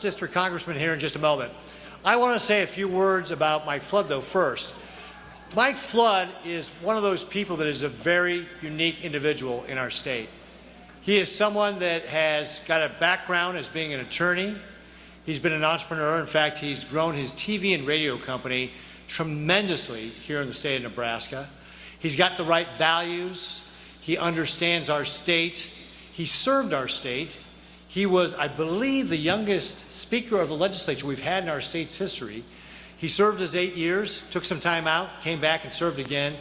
District Congressman here in just a moment. I want to say a few words about Mike Flood, though, first. Mike Flood is one of those people that is a very unique individual in our state. He is someone that has got a background as being an attorney. He's been an entrepreneur. In fact, he's grown his TV and radio company tremendously here in the state of Nebraska. He's got the right values. He understands our state. He served our state. He was, I believe, the youngest Speaker of the legislature we've had in our state's history. He served his 8 years, took some time out, came back and served again.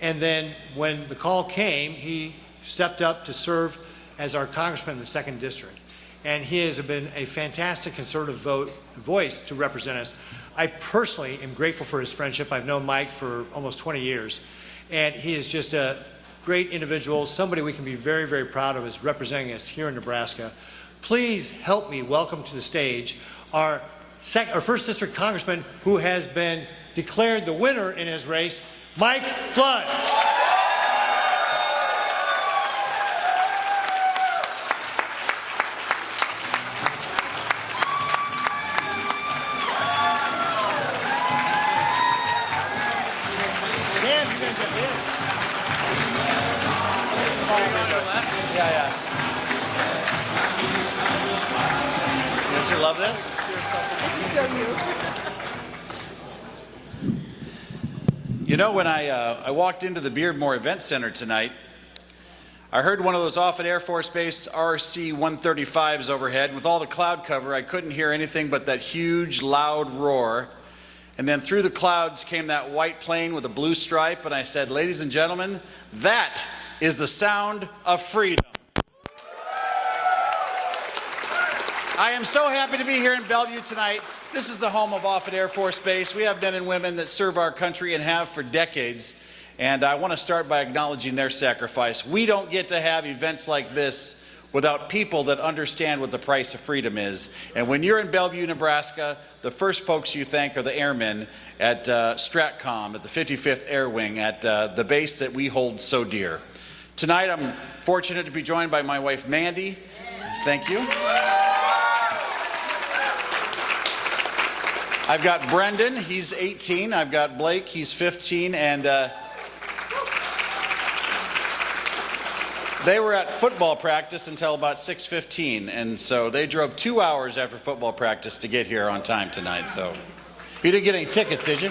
And then when the call came, he stepped up to serve as our congressman in the 2nd District. And he has been a fantastic conservative voice to represent us. I personally am grateful for his friendship. I've known Mike for almost 20 years. And he is just a great individual, somebody we can be very, very proud of as representing us here in Nebraska. Please help me welcome to the stage our 1st District Congressman who has been declared the winner in his race, Mike Flood. Don't you love this? This is so new. You know, when I walked into the Beardmore Event Center tonight, I heard one of those off at Air Force Base RC-135s overhead. With all the cloud cover, I couldn't hear anything but that huge, loud roar. And then through the clouds came that white plane with a blue stripe, and I said, ladies and gentlemen, that is the sound of freedom. I am so happy to be here in Bellevue tonight. This is the home of Offutt Air Force Base. We have men and women that serve our country and have for decades. And I want to start by acknowledging their sacrifice. We don't get to have events like this without people that understand what the price of freedom is. And when you're in Bellevue, Nebraska, the first folks you thank are the airmen at STRATCOM, at the 55th Air Wing, at the base that we hold so dear. Tonight I'm fortunate to be joined by my wife, Mandy. Thank you. I've got Brendan, he's 18. I've got Blake, he's 15. And they were at football practice until about 6:15. And so they drove 2 hours after football practice to get here on time tonight. So you didn't get any tickets, did you?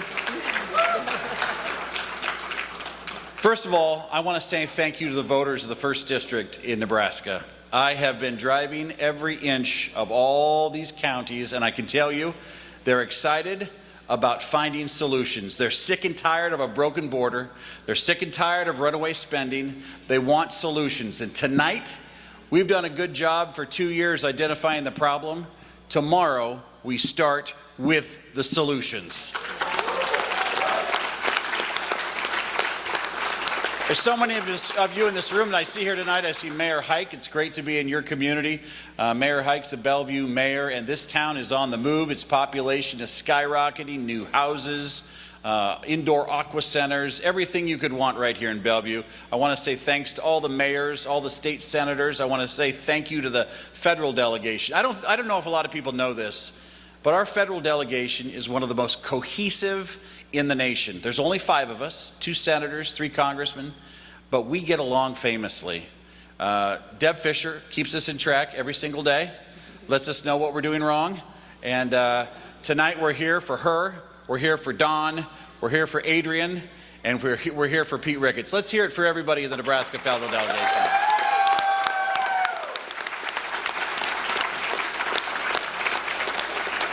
First of all, I want to say thank you to the voters of the 1st District in Nebraska. I have been driving every inch of all these counties, and I can tell you, they're excited about finding solutions. They're sick and tired of a broken border. They're sick and tired of runaway spending. They want solutions. And tonight, we've done a good job for 2 years identifying the problem. Tomorrow, we start with the solutions. There's so many of you in this room that I see here tonight. I see Mayor Hike. It's great to be in your community. Mayor Hike's a Bellevue mayor, and this town is on the move. Its population is skyrocketing, new houses, indoor aqua centers, everything you could want right here in Bellevue. I want to say thanks to all the mayors, all the state senators. I want to say thank you to the federal delegation. I don't know if a lot of people know this, but our federal delegation is one of the most cohesive in the nation. There's only 5 of us, 2 senators, 3 congressmen, but we get along famously. Deb Fisher keeps us in track every single day, lets us know what we're doing wrong. And tonight we're here for her, we're here for Don, we're here for Adrian, and we're here for Pete Ricketts. Let's hear it for everybody in the Nebraska federal delegation.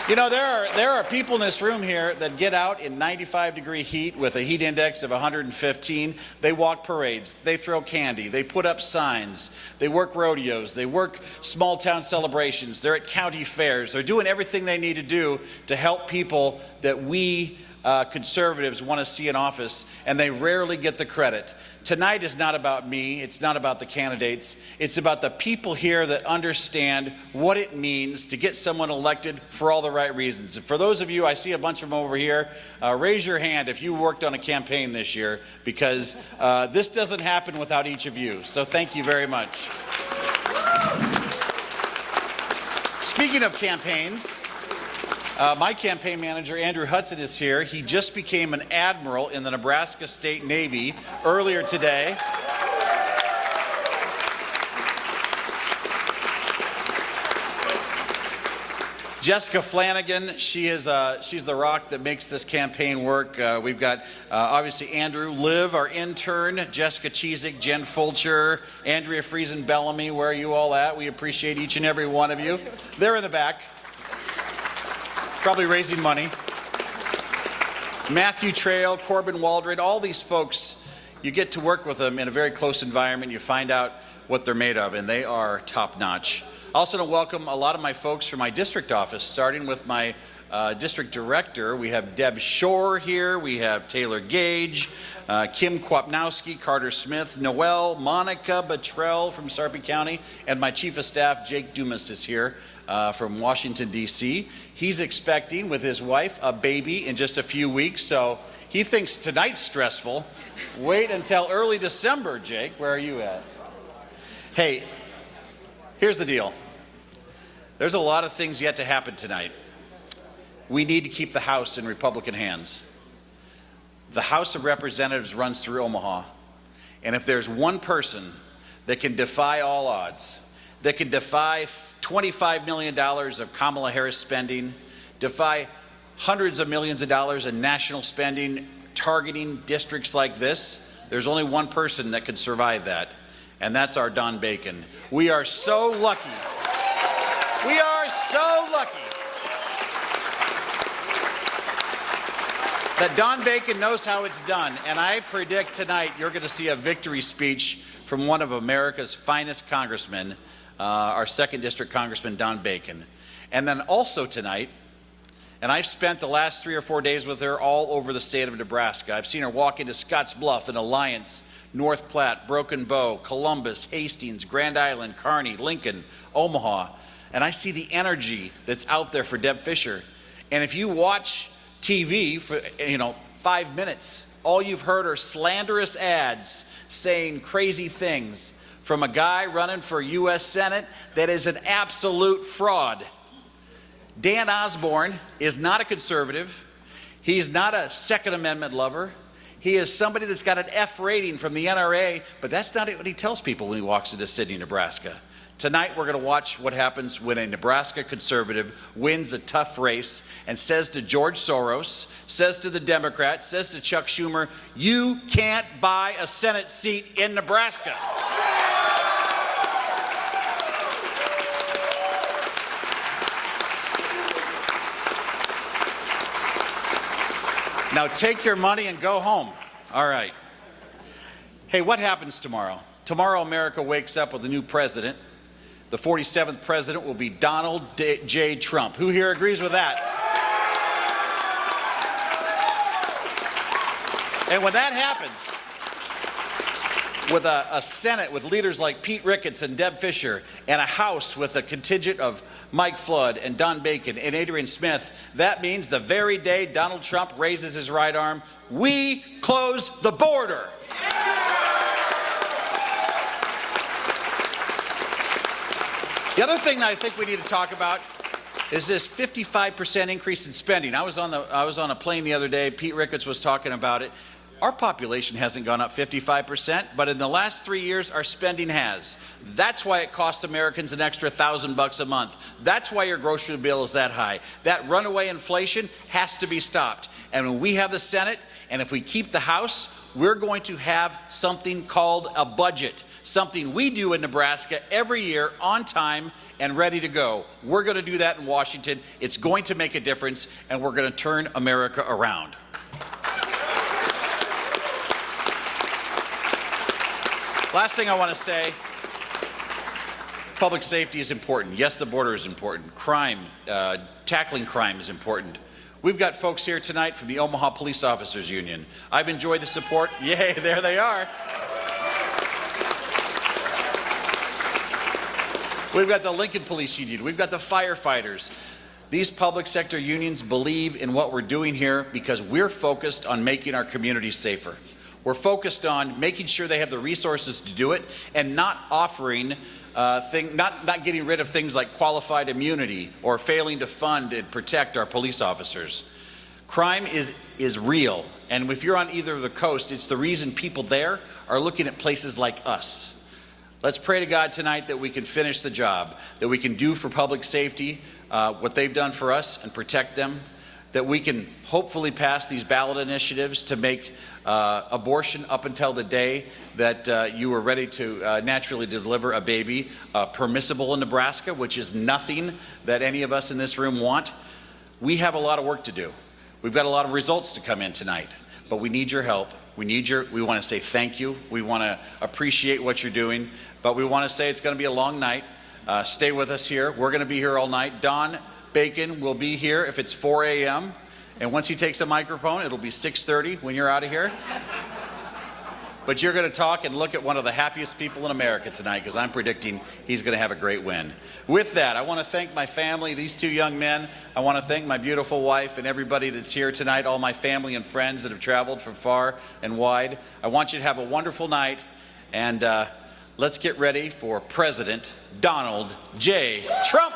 You know, there are people in this room here that get out in 95-degree heat with a heat index of 115. They walk parades, they throw candy, they put up signs, they work rodeos, they work small town celebrations, they're at county fairs. They're doing everything they need to do to help people that we conservatives want to see in office, and they rarely get the credit. Tonight is not about me, it's not about the candidates, it's about the people here that understand what it means to get someone elected for all the right reasons. And for those of you, I see a bunch of them over here, raise your hand if you worked on a campaign this year, because this doesn't happen without each of you. So thank you very much. Speaking of campaigns, my campaign manager, Andrew Hudson, is here. He just became an admiral in the Nebraska State Navy earlier today. Jessica Flanagan, she's the rock that makes this campaign work. We've got obviously Andrew, Liv, our intern, Jessica Cheesick, Jen Fulcher, Andrea Friesen Bellamy. Where are you all at? We appreciate each and every one of you. They're in the back, probably raising money. Matthew Trail, Corbin Waldron, all these folks, you get to work with them in a very close environment. You find out what they're made of, and they are top notch. I also want to welcome a lot of my folks from my district office, starting with my district director. We have Deb Shore here, we have Taylor Gage, Kim Kwapnowski, Carter Smith, Noel, Monica Buttrell from Sarpy County, and my chief of staff, Jake Dumas, is here from Washington, D.C. He's expecting, with his wife, a baby in just a few weeks, so he thinks tonight's stressful. Wait until early December, Jake. Where are you at? Hey, here's the deal. There's a lot of things yet to happen tonight. We need to keep the House in Republican hands. The House of Representatives runs through Omaha. And if there's one person that can defy all odds, that can defy $25 million of Kamala Harris spending, defy hundreds of millions of dollars in national spending targeting districts like this, there's only one person that can survive that, and that's our Don Bacon. We are so lucky. We are so lucky that Don Bacon knows how it's done, and I predict tonight you're going to see a victory speech from one of America's finest congressmen, our 2nd District Congressman Don Bacon. And then also tonight, and I've spent the last 3 or 4 days with her all over the state of Nebraska. I've seen her walk into Scotts Bluff and Alliance, North Platte, Broken Bow, Columbus, Hastings, Grand Island, Kearney, Lincoln, Omaha. And I see the energy that's out there for Deb Fisher. And if you watch TV for 5 minutes, all you've heard are slanderous ads saying crazy things from a guy running for U.S. Senate that is an absolute fraud. Dan Osborne is not a conservative. He's not a Second Amendment lover. He is somebody that's got an F rating from the NRA, but that's not what he tells people when he walks into Sidney, Nebraska. Tonight, we're going to watch what happens when a Nebraska conservative wins a tough race and says to George Soros, says to the Democrats, says to Chuck Schumer, you can't buy a Senate seat in Nebraska. Now take your money and go home. All right. Hey, what happens tomorrow? Tomorrow, America wakes up with a new president. The 47th president will be Donald J. Trump. Who here agrees with that? And when that happens, with a Senate with leaders like Pete Ricketts and Deb Fisher, and a House with a contingent of Mike Flood and Don Bacon and Adrian Smith, that means the very day Donald Trump raises his right arm, we close the border. The other thing that I think we need to talk about is this 55% increase in spending. I was on a plane the other day. Pete Ricketts was talking about it. Our population hasn't gone up 55%, but in the last 3 years, our spending has. That's why it costs Americans an extra $1,000 a month. That's why your grocery bill is that high. That runaway inflation has to be stopped. And when we have the Senate, and if we keep the House, we're going to have something called a budget, something we do in Nebraska every year on time and ready to go. We're going to do that in Washington. It's going to make a difference, and we're going to turn America around. Last thing I want to say, public safety is important. Yes, the border is important. Crime, tackling crime is important. We've got folks here tonight from the Omaha Police Officers Union. I've enjoyed the support. Yay, there they are. We've got the Lincoln Police Union. We've got the firefighters. These public sector unions believe in what we're doing here because we're focused on making our communities safer. We're focused on making sure they have the resources to do it and not offering not getting rid of things like qualified immunity or failing to fund and protect our police officers. Crime is real, and if you're on either of the coast, it's the reason people there are looking at places like us. Let's pray to God tonight that we can finish the job, that we can do for public safety what they've done for us and protect them, that we can hopefully pass these ballot initiatives to make abortion up until the day that you were ready to naturally deliver a baby permissible in Nebraska, which is nothing that any of us in this room want. We have a lot of work to do. We've got a lot of results to come in tonight, but we need your help. We want to say thank you. We want to appreciate what you're doing, but we want to say it's going to be a long night. Stay with us here. We're going to be here all night. Don Bacon will be here if it's 4 a.m. And once he takes a microphone, it'll be 6:30 when you're out of here. But you're going to talk and look at one of the happiest people in America tonight, because I'm predicting he's going to have a great win. With that, I want to thank my family, these two young men. I want to thank my beautiful wife and everybody that's here tonight, all my family and friends that have traveled from far and wide. I want you to have a wonderful night, and let's get ready for President Donald J. Trump.